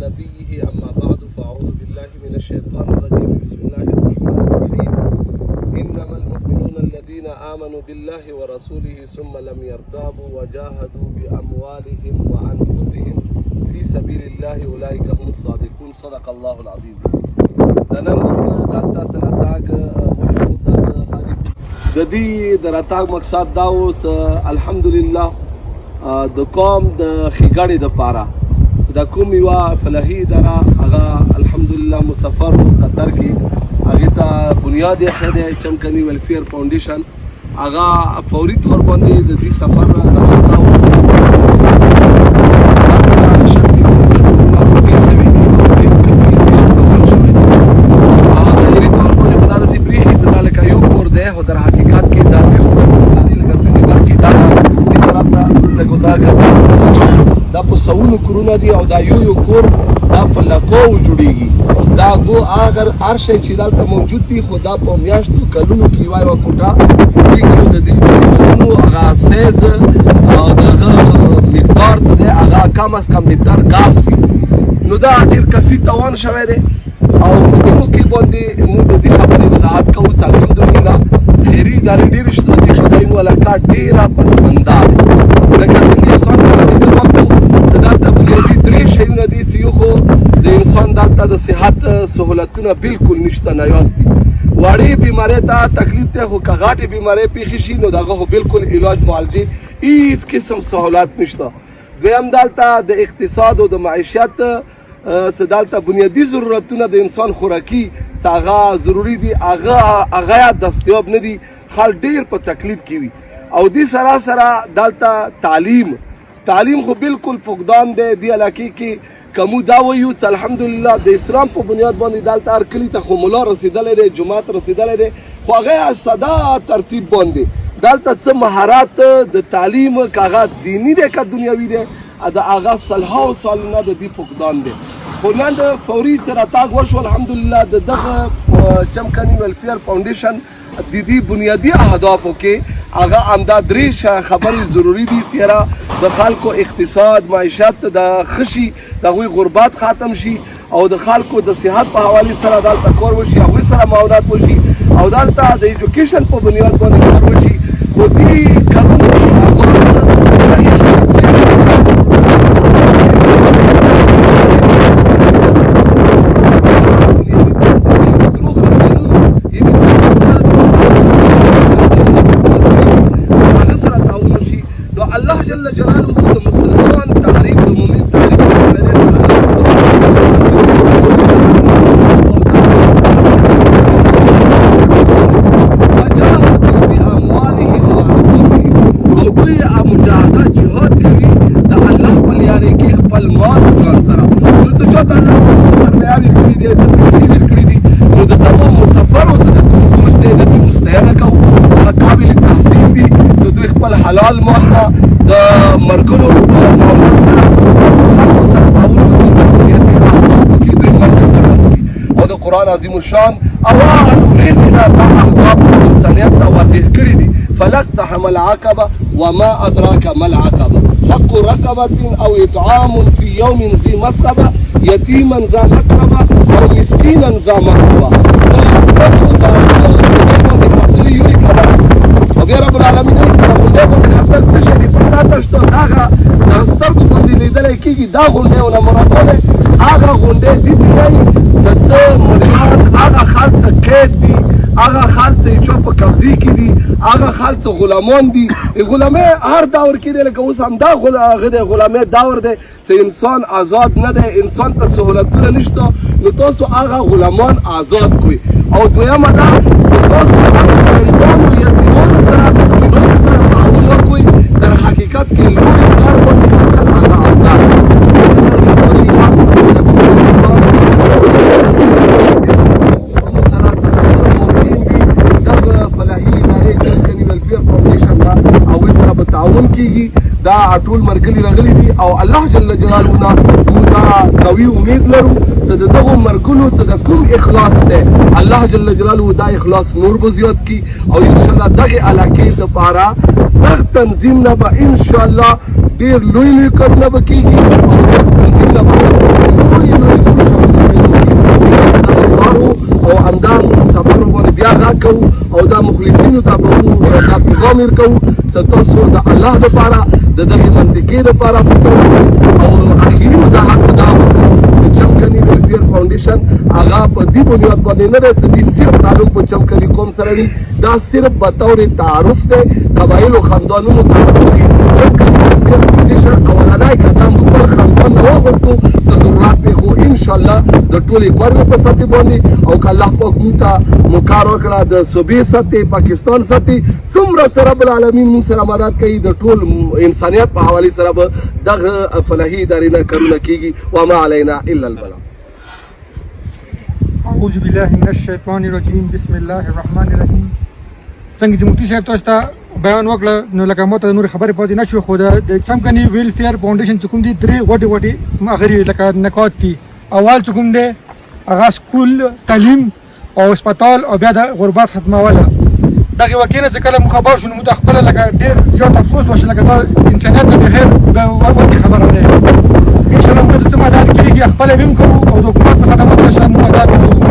نبيه أما بعد فأعوذ بالله من الشيطان الرجيم بسم الله الرحمن الرحيم إنما المؤمنون الذين آمنوا بالله ورسوله ثم لم يرتابوا وجاهدوا بأموالهم وأنفسهم في سبيل الله أولئك هم الصادقون صدق الله العظيم. د دې د راتګ مقصد دا اوس الحمدلله د قوم د ښېګړې دپاره د کوم یوه فلاحي اداره هغه الحمدلله مسافر قطر کې هغې ته بنیاد ایښی دی چمکني ویلفیر فاونډیشن هغه فوري طور باندې د دې سفر دا په سوونو کورونه دي او دا یو کور دا په لکو جوړیږي دا گو اگر هر شی چې دلته موجود دي خو دا په میاشتو کلونو کې یوه کوټه د دې کورونو هغه سیز او دغه مقدار څه دی هغه کم از کم لیتر ګاز وي نو دا ډېر کافي توان شوی دی او په دې موقع باندې موږ د دې خبرې وضاحت کوو چې الحمدلله خیري ادارې ډېرې شته دي خدای مو علاقه ډېره پسمنده ده لکه څنګه انسان دلته بنیادي درې شیونه دي چې یو خو د انسان دلته د صحت سهولتونه بالکل نشته نایاب دي وړې بیمارۍ ته تکلیف دی خو که غټې بیمارۍ پېښې شي نو د هغه خو بالکل علاج معالجې هېڅ قسم سهولت نشته دویم دلته د اقتصاد او د معیشت څه دلته بنیادي ضرورتونه د انسان خوراکي څه هغه ضروري دي هغه دستیاب نه دي خلک ډېر په تکلیف کې وي او دې سره سره دلته تعلیم خو بالکل فقدان دی دې علاقې کې که موږ دا وایو چې الحمدلله د اسلام په بنیاد باندې دلته هر کلي ته خو ملا رسېدلی دی جومات رسېدلی دی خو هغه ساده ترتیب باندې دلته څه مهارت د تعلیم که هغه دیني دی که دنیوي دی د هغه سلهاو سالونه د دې فقدان دی خو نن د فوري چې راتګ وشو الحمدلله د دغه چمکني ویلفیر فاونډیشن د دې بنیادي اهدافو کې هغه همدا درې خبرې ضروري دي چې د خلکو اقتصاد معیشت د ښه شي د هغوی غربت ختم شي او د خلکو د صحت په حوالې سره دلته کار وشي هغوی سره معاونت وشي او دلته د ایجوکیشن په بنیاد باندې کار وشي خو دې کارونه الله جل جلاله د مسلمان تعریف د مؤمن تعریف وجاهدوا باموالهم وانفسهم او دوی مجاهده جهاد کوي د الله په لارې کې خپل مال ځان سره نو څه چاته الله سرمایه ورکړي دي څه پیسې ورکړي دي نو د دغو مسافرو څخه کوم سوچ دی د دې مستحیله کوو قابل تحصیل دي نو دوی خپل حلال مال ته د مرګونو او د قرآن عظیم الشان اواز ورېځې نه دا اهداف انسانیت ته واضح کړي دي فلاقتحم العقبه وما ادراک ما العقبه فك رقبه او اطعام في يوم ذي مسغبه يتيما ذا مقربه او مسكينا ذا مهربه بیا رب العالمین غونډې باندې خپل څه شي دي په تا شته هغه د سترګو باندې لیدلی کېږي دا غونډې ونه مراد دی هغه غونډې دي ته وایي چې ته مریان هغه خلک څه قید دي هغه خلک څه چا په قبضې کې دي هغه خلک څه غلامان دي غلامۍ هر دور کې دی لکه اوس همدا هغه دی غلامۍ دور دی چې انسان آزاد نه دی انسان ته سهولتونه نشته نو تاسو هغه غلامان آزاد کړئ او دویمه دا چې تاسو غریبانو یتیمانو سره مسکینانو سره تعاون وکړئ در حقیقت کې لوی کار باندې خپل هغه افغان دغه فلاحي ادارې چمکني ویلفیر فاونډیشن دا هغوی سره به تعاون کېږي دا ټول مرګلي راغلي دي او الله جل جلاله نه موږ دا قوي امید لرو چې د دغو مرګونو څه د کوم اخلاص دی الله جل جلاله دا اخلاص نور به زیات کړي او انشاءالله دغې علاقې دپاره دغه تنظیم نه به انشاءالله ډېر لوی کارونه به کېږي او دغه تنظیم نه به غم کوو ستاسو د الله لپاره د دغې منطقې لپاره فکر وکړو او اخري وضاحت به دا وکړو چې چمکني ویلفیر فاونډیشن هغه په دې بنیاد باندې نه دی چې دې صرف تعلق په چمکني قوم سره وي دا صرف بطور تعارف دی قبایلو خاندانونو تعارف دی چمکني ویلفیر فاونډیشن اولنی قدم خپل خاندان نه واخیستو څه ضرورت دی خو انشاءالله د ټولې کورنۍ په سطحې باندې او که الله پاک موږ ته مکار وکړه د صوبې سطحې پاکستان سطحې څومره چې رب العالمین موږ سره مدد کوي د ټول انسانیت په حوالې سره به دغه فلاحي ادارې نه کارونه کېږي وما علینا الا البلاغ. اعوذ بالله من الشیطان الرجیم بسم الله الرحمن الرحیم. څنګه چې مفتي صاحب تاسو ته بیان وکړه نو لکه مو ته نور خبرې پاتې نه شوې خو د چمکني ویلفیر فاونډیشن چې کوم دي درې غټې هغه لکه نکات دي. اول چې کوم دی هغه سکول تعلیم او هسپتال او بیا د غربت ختموله دغه وکینه چې کله مخبر شو نو موږ خپل لکه ډېر زیات افسوس وشو لکه دا انسانیت ته بخیر وړاندې خبره ده. ان شاء الله موږ ته مدد کیږي خپل ویم کوو او د حکومت په ساده مدد